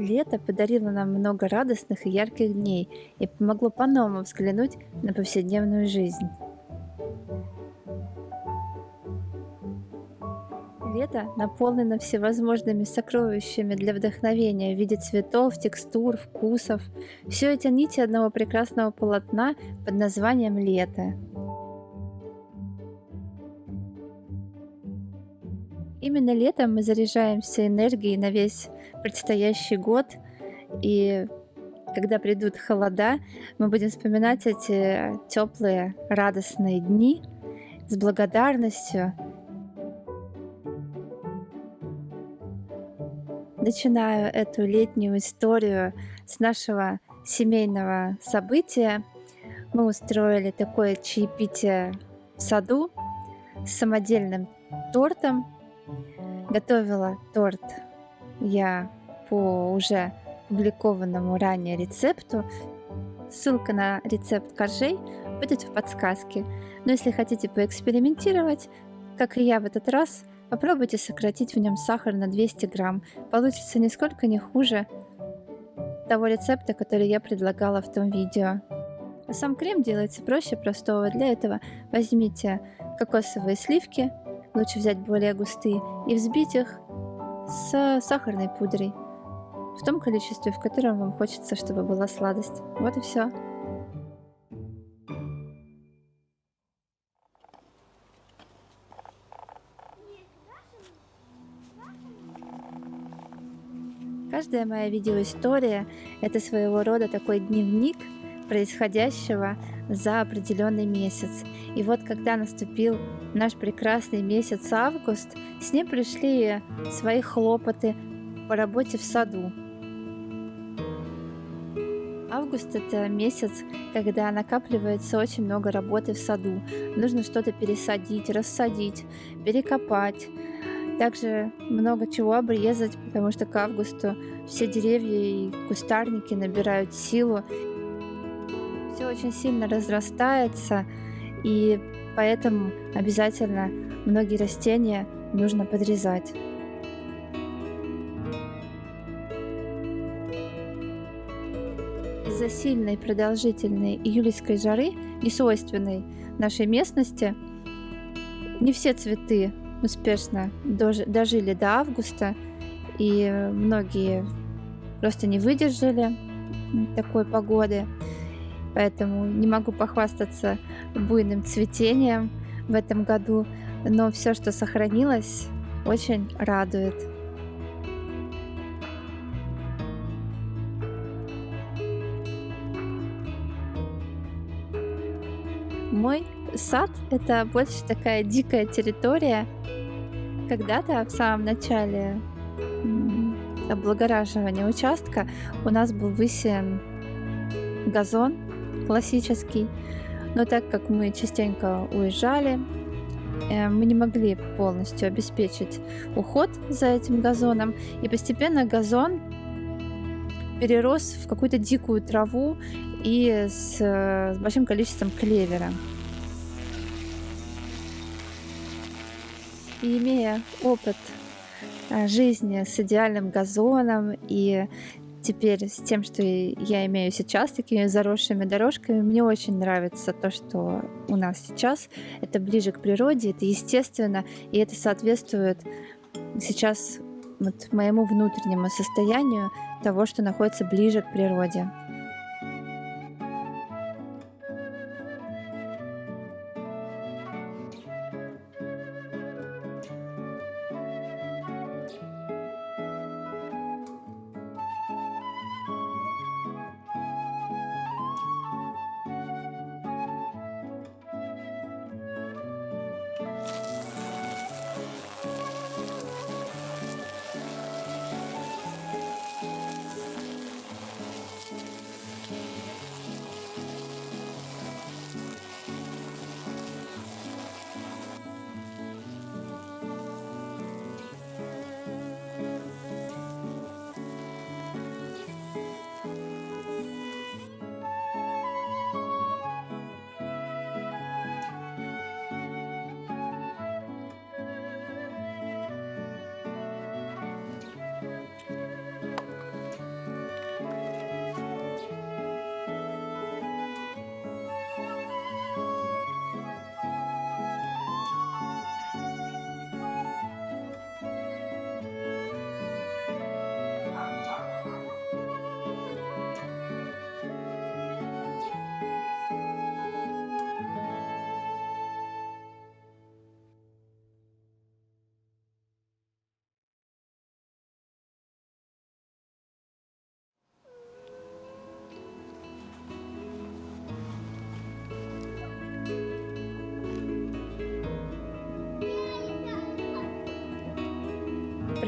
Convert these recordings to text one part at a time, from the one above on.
Лето подарило нам много радостных и ярких дней и помогло по-новому взглянуть на повседневную жизнь. Лето наполнено всевозможными сокровищами для вдохновения в виде цветов, текстур, вкусов. Все это нити одного прекрасного полотна под названием «Лето». Именно летом мы заряжаемся энергией на весь предстоящий год, и когда придут холода, мы будем вспоминать эти теплые, радостные дни с благодарностью. Начинаю эту летнюю историю с нашего семейного события. Мы устроили такое чаепитие в саду с самодельным тортом. Готовила торт я по уже опубликованному ранее рецепту. Ссылка на рецепт коржей будет в подсказке. Но если хотите поэкспериментировать, как и я в этот раз, попробуйте сократить в нем сахар на 200 грамм. Получится нисколько не хуже того рецепта, который я предлагала в том видео. А сам крем делается проще простого. Для этого возьмите кокосовые сливки, лучше взять более густые, и взбить их с сахарной пудрой в том количестве, в котором вам хочется, чтобы была сладость. Вот и все. Каждая моя видеоистория — это своего рода такой дневник происходящего за определенный месяц. И вот когда наступил наш прекрасный месяц август, с ним пришли свои хлопоты по работе в саду. Август — это месяц, когда накапливается очень много работы в саду. Нужно что-то пересадить, рассадить, перекопать. Также много чего обрезать, потому что к августу все деревья и кустарники набирают силу. Все очень сильно разрастается, и поэтому обязательно многие растения нужно подрезать. Из-за сильной продолжительной июльской жары, несвойственной нашей местности, не все цветы успешно дожили до августа, и многие просто не выдержали такой погоды. Поэтому не могу похвастаться буйным цветением в этом году, но все, что сохранилось, очень радует. Мой сад — это больше такая дикая территория. Когда-то в самом начале облагораживания участка у нас был высеян газон классический, но так как мы частенько уезжали, мы не могли полностью обеспечить уход за этим газоном, и постепенно газон перерос в какую-то дикую траву и с большим количеством клевера. И имея опыт жизни с идеальным газоном и теперь с тем, что я имею сейчас, такими заросшими дорожками, мне очень нравится то, что у нас сейчас. Это ближе к природе, это естественно, и это соответствует сейчас вот моему внутреннему состоянию того, что находится ближе к природе.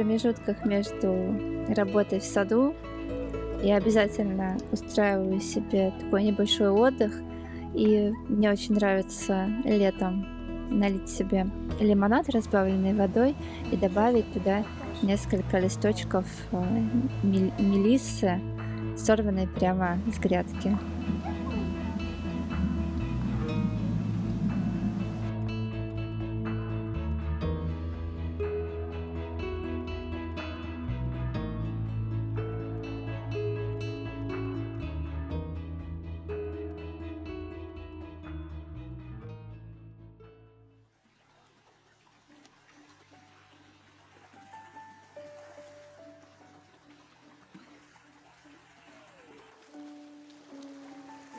промежутках между работой в саду я обязательно устраиваю себе такой небольшой отдых. И мне очень нравится летом налить себе лимонад, разбавленный водой, и добавить туда несколько листочков мелиссы, сорванной прямо с грядки.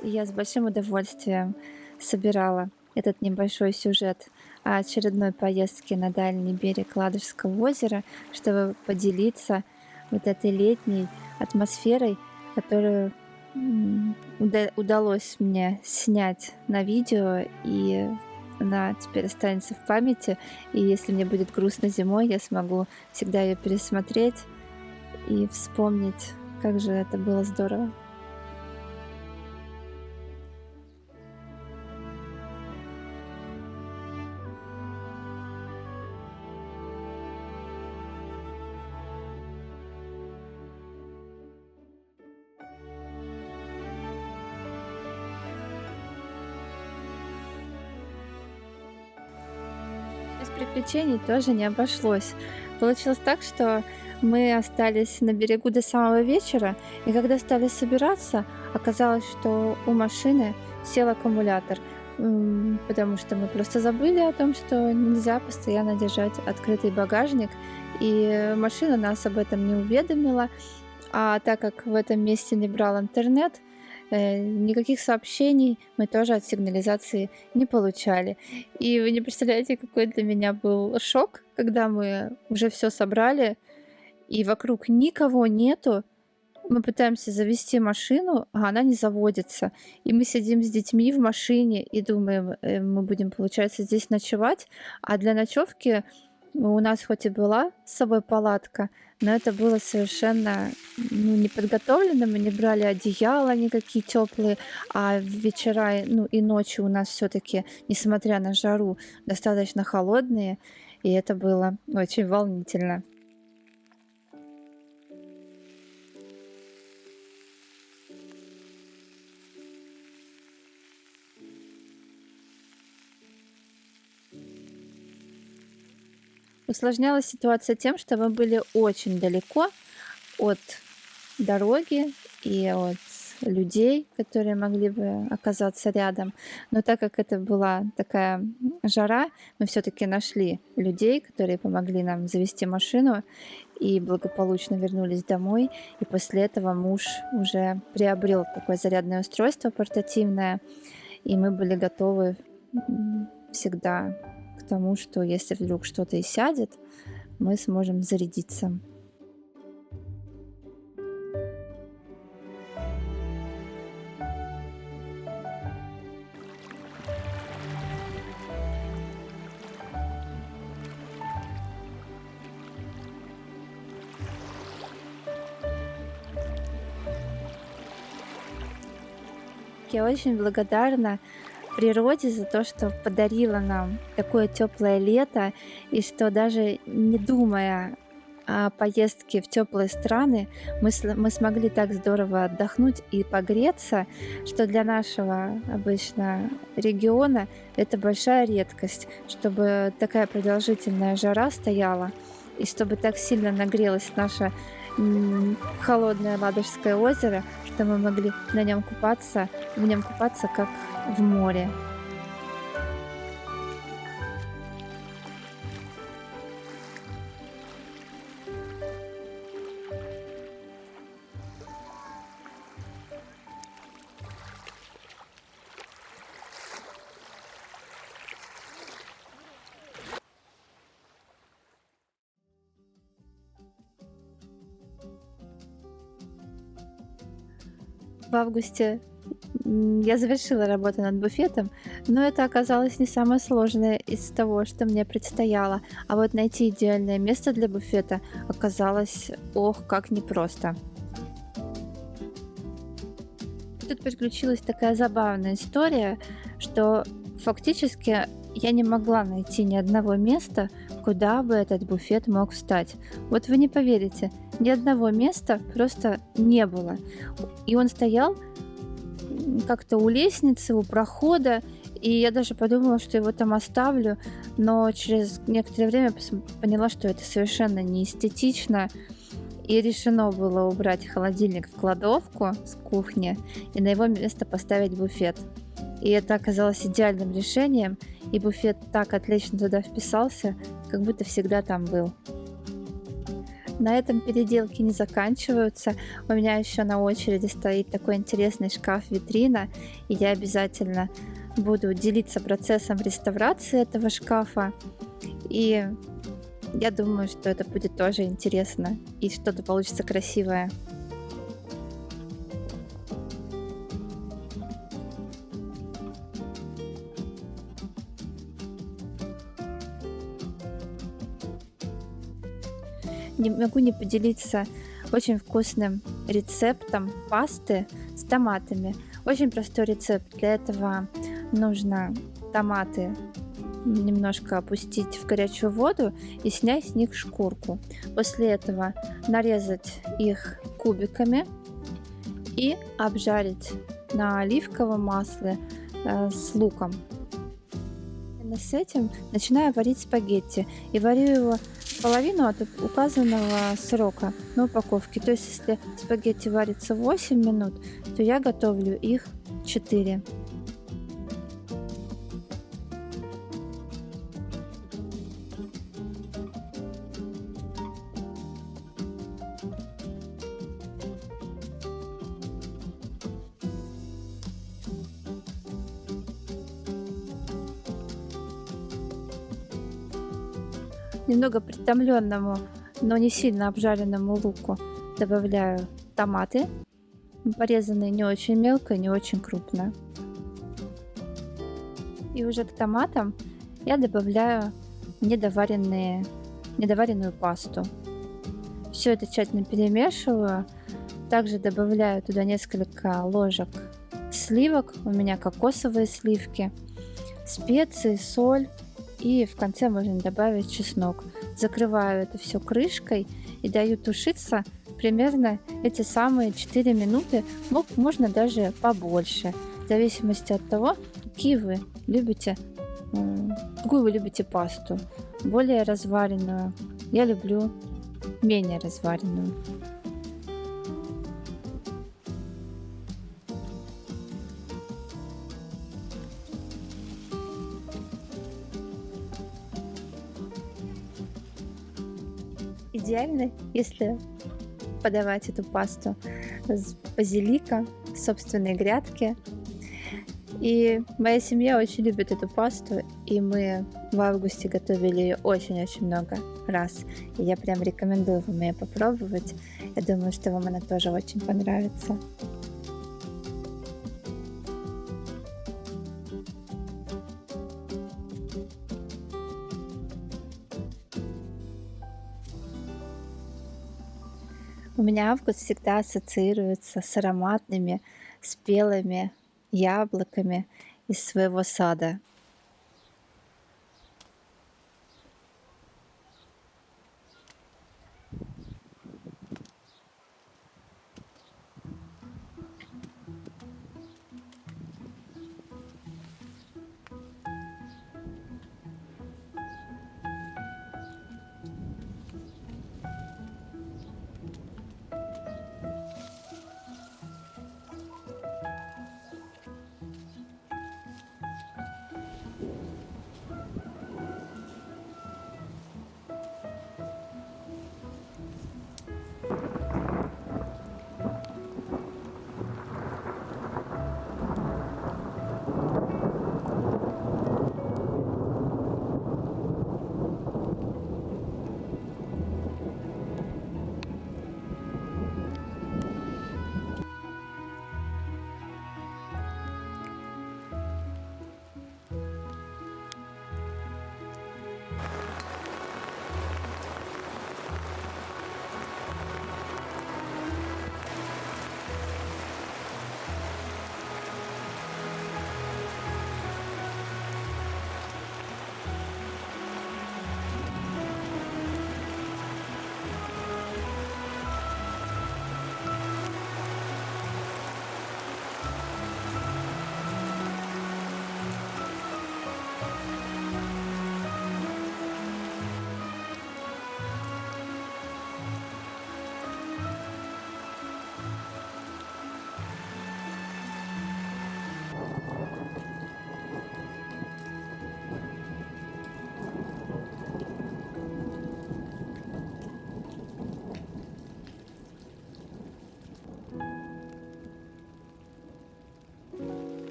И я с большим удовольствием собирала этот небольшой сюжет о очередной поездке на дальний берег Ладожского озера, чтобы поделиться вот этой летней атмосферой, которую удалось мне снять на видео, и она теперь останется в памяти. И если мне будет грустно зимой, я смогу всегда ее пересмотреть и вспомнить, как же это было здорово. Без приключений тоже не обошлось. Получилось так, что мы остались на берегу до самого вечера, и когда стали собираться, оказалось, что у машины сел аккумулятор, потому что мы просто забыли о том, что нельзя постоянно держать открытый багажник, и машина нас об этом не уведомила. А так как в этом месте не брал интернет, никаких сообщений мы тоже от сигнализации не получали. И вы не представляете, какой для меня был шок, когда мы уже все собрали, и вокруг никого нету. Мы пытаемся завести машину, а она не заводится. И мы сидим с детьми в машине и думаем, мы будем, получается, здесь ночевать. А для ночевки у нас хоть и была с собой палатка, но это было совершенно не подготовлено. Мы не брали одеяла никакие теплые, а вечера, и ночи у нас все-таки, несмотря на жару, достаточно холодные, и это было очень волнительно. Усложнялась ситуация тем, что мы были очень далеко от дороги и от людей, которые могли бы оказаться рядом. Но так как это была такая жара, мы все-таки нашли людей, которые помогли нам завести машину и благополучно вернулись домой. И после этого муж уже приобрел такое зарядное устройство портативное, и мы были готовы всегда к тому, что если вдруг что-то и сядет, мы сможем зарядиться. Я очень благодарна природе за то, что подарила нам такое теплое лето, и что даже не думая о поездке в теплые страны, мы смогли так здорово отдохнуть и погреться, что для нашего обычно региона это большая редкость, чтобы такая продолжительная жара стояла, и чтобы так сильно нагрелось наше холодное Ладожское озеро, что мы могли в нем купаться, как в море. В августе Я завершила работу над буфетом, но это оказалось не самое сложное из того, что мне предстояло. А вот найти идеальное место для буфета оказалось, ох, как непросто. Тут приключилась такая забавная история, что фактически я не могла найти ни одного места, куда бы этот буфет мог встать. Вот вы не поверите, ни одного места просто не было. И он стоял как-то у лестницы, у прохода, и я даже подумала, что его там оставлю, но через некоторое время поняла, что это совершенно неэстетично, и решено было убрать холодильник в кладовку с кухни и на его место поставить буфет. И это оказалось идеальным решением, и буфет так отлично туда вписался, как будто всегда там был. На этом переделки не заканчиваются. У меня еще на очереди стоит такой интересный шкаф-витрина, и я обязательно буду делиться процессом реставрации этого шкафа. И я думаю, что это будет тоже интересно и что-то получится красивое. Не могу не поделиться очень вкусным рецептом пасты с томатами. Очень простой рецепт. Для этого нужно томаты немножко опустить в горячую воду и снять с них шкурку. После этого нарезать их кубиками и обжарить на оливковом масле с луком. Именно с этим начинаю варить спагетти. И варю его половину от указанного срока на упаковке. То есть, если спагетти варится 8 минут, то я готовлю их 4. Немного притомленному, но не сильно обжаренному луку добавляю томаты, порезанные не очень мелко, не очень крупно. И уже к томатам я добавляю недоваренную пасту. Все это тщательно перемешиваю. Также добавляю туда несколько ложек сливок, у меня кокосовые сливки, специи, соль. И в конце можно добавить чеснок. Закрываю это все крышкой и даю тушиться примерно эти самые 4 минуты, можно даже побольше, в зависимости от того, какую вы любите пасту. Более разваренную. Я люблю менее разваренную. Идеально, если подавать эту пасту с базилика в собственной грядке. И моя семья очень любит эту пасту, и мы в августе готовили ее очень-очень много раз. И я прям рекомендую вам ее попробовать. Я думаю, что вам она тоже очень понравится. У меня август всегда ассоциируется с ароматными, спелыми яблоками из своего сада.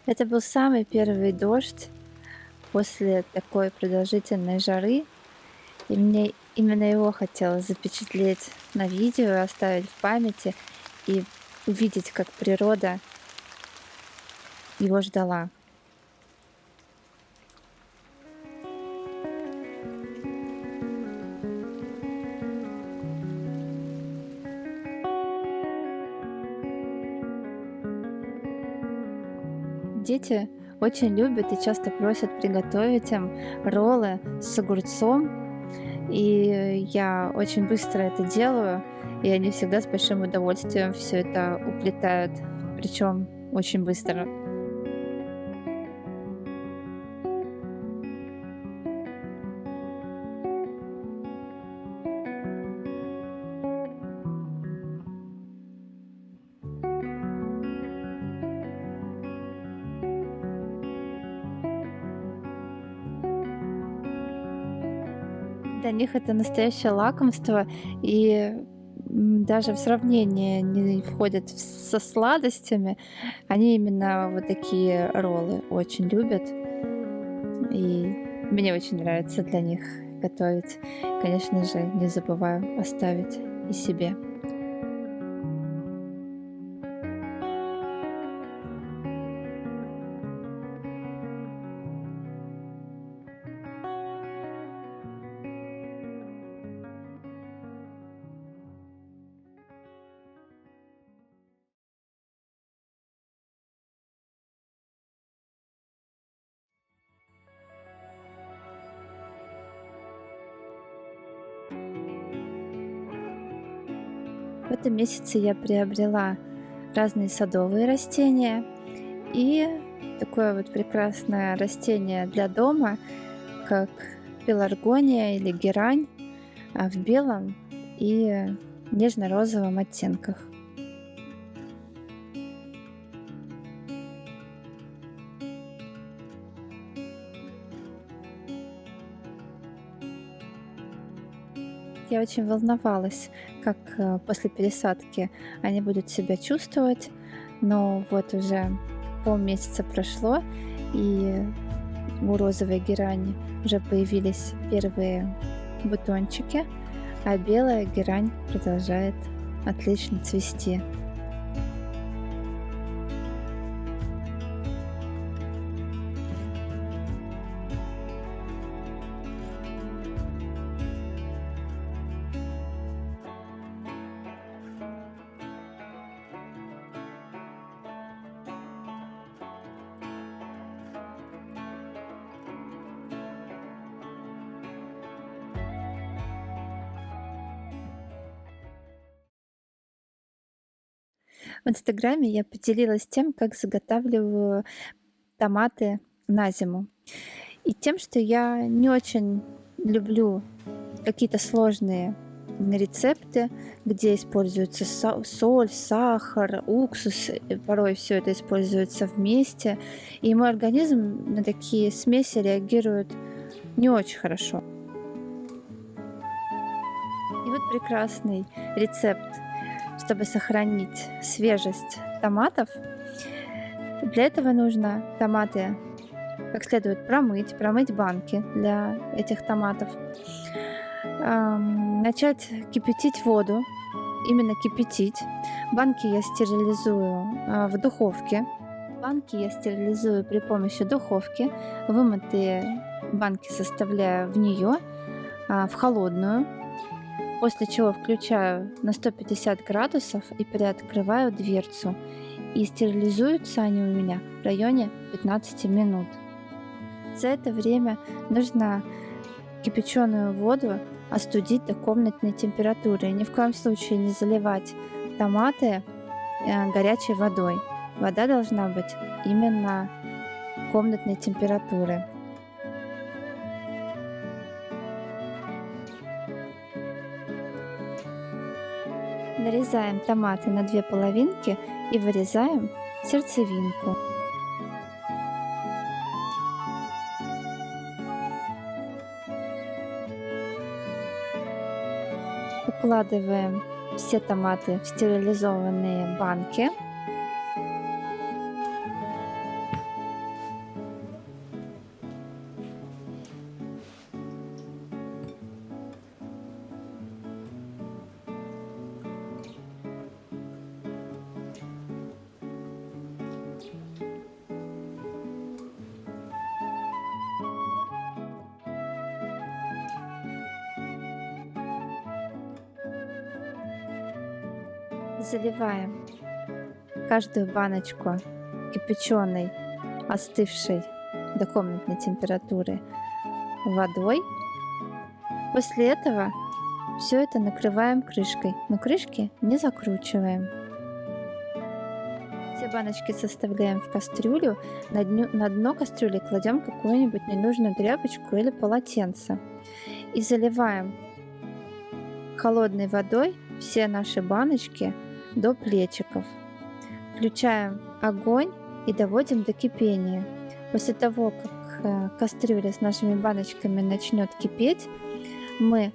Это был самый первый дождь после такой продолжительной жары, и мне именно его хотелось запечатлеть на видео, оставить в памяти и увидеть, как природа его ждала. Дети очень любят и часто просят приготовить им роллы с огурцом, и я очень быстро это делаю, и они всегда с большим удовольствием все это уплетают, причем очень быстро. Для них это настоящее лакомство, и даже в сравнение не входят со сладостями. Они именно вот такие роллы очень любят, и мне очень нравится для них готовить. Конечно же, не забываю оставить и себе. В этом месяце я приобрела разные садовые растения и такое вот прекрасное растение для дома, как пеларгония или герань, в белом и нежно-розовом оттенках. Я очень волновалась, как после пересадки они будут себя чувствовать, но вот уже полмесяца прошло, и у розовой герани уже появились первые бутончики, а белая герань продолжает отлично цвести. В Инстаграме я поделилась тем, как заготавливаю томаты на зиму. И тем, что я не очень люблю какие-то сложные рецепты, где используется соль, сахар, уксус, и порой все это используется вместе. И мой организм на такие смеси реагирует не очень хорошо. И вот прекрасный рецепт, чтобы сохранить свежесть томатов. Для этого нужно томаты как следует промыть банки для этих томатов, начать кипятить воду, именно кипятить. Банки я стерилизую в духовке. Банки я стерилизую при помощи духовки. Вымытые банки составляю в нее, в холодную, после чего включаю на 150 градусов и приоткрываю дверцу. И стерилизуются они у меня в районе 15 минут. За это время нужно кипяченую воду остудить до комнатной температуры. Ни в коем случае не заливать томаты горячей водой. Вода должна быть именно комнатной температуры. Нарезаем томаты на две половинки и вырезаем сердцевинку. Укладываем все томаты в стерилизованные банки. Заливаем каждую баночку кипяченой, остывшей до комнатной температуры водой. После этого все это накрываем крышкой, но крышки не закручиваем. Все баночки составляем в кастрюлю. На дно кастрюли кладем какую-нибудь ненужную тряпочку или полотенце. И заливаем холодной водой все наши баночки до плечиков. Включаем огонь и доводим до кипения. После того, как кастрюля с нашими баночками начнет кипеть, мы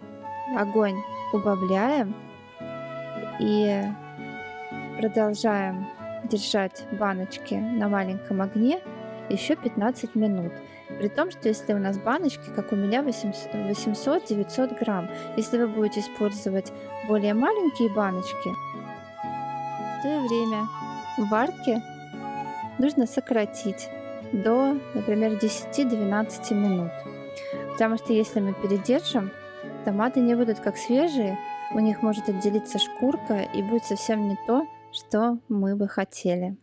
огонь убавляем и продолжаем держать баночки на маленьком огне еще 15 минут. При том, что если у нас баночки, как у меня, 800-900 грамм, если вы будете использовать более маленькие баночки, то время варки нужно сократить до, например, 10-12 минут. Потому что если мы передержим, томаты не будут как свежие, у них может отделиться шкурка и будет совсем не то, что мы бы хотели.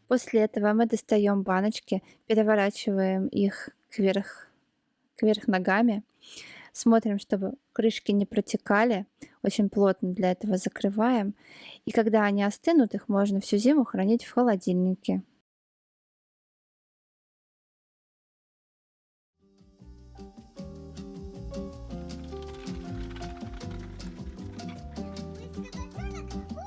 После этого мы достаем баночки, переворачиваем их кверх ногами, смотрим, чтобы крышки не протекали, очень плотно для этого закрываем. И когда они остынут, их можно всю зиму хранить в холодильнике.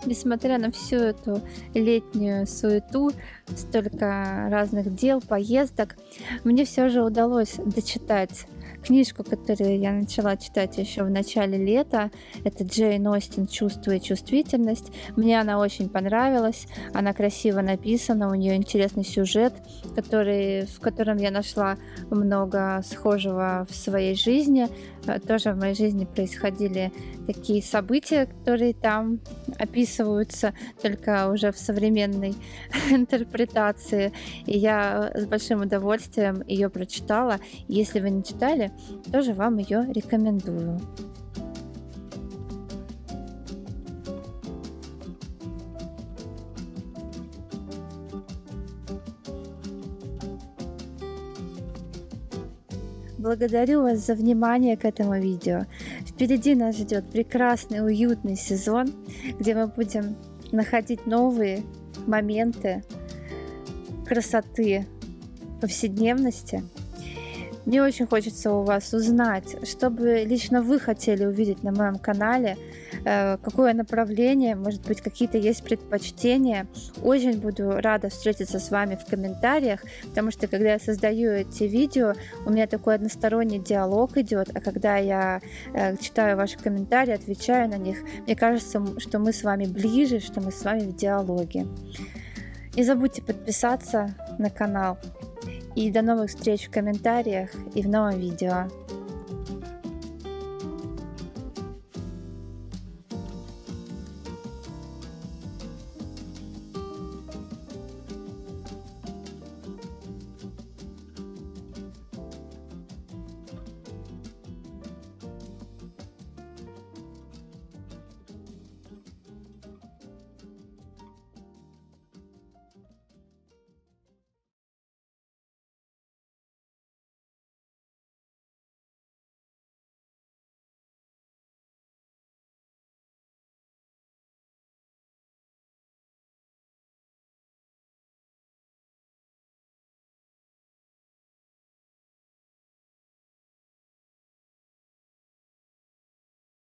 Несмотря на всю эту летнюю суету, столько разных дел, поездок, мне все же удалось дочитать книжку, которую я начала читать еще в начале лета. Это Джейн Остин «Чувство и чувствительность». Мне она очень понравилась, она красиво написана, у нее интересный сюжет, в котором я нашла много схожего в своей жизни. Тоже в моей жизни происходили такие события, которые там описываются, только уже в современной интерпретации. И я с большим удовольствием ее прочитала. Если вы не читали, тоже вам ее рекомендую. Благодарю вас за внимание к этому видео. Впереди нас ждет прекрасный, уютный сезон, где мы будем находить новые моменты красоты повседневности. Мне очень хочется у вас узнать, что бы лично вы хотели увидеть на моем канале, какое направление, может быть, какие-то есть предпочтения. Очень буду рада встретиться с вами в комментариях, потому что когда я создаю эти видео, у меня такой односторонний диалог идет, а когда я читаю ваши комментарии, отвечаю на них, мне кажется, что мы с вами ближе, что мы с вами в диалоге. Не забудьте подписаться на канал. И до новых встреч в комментариях и в новом видео.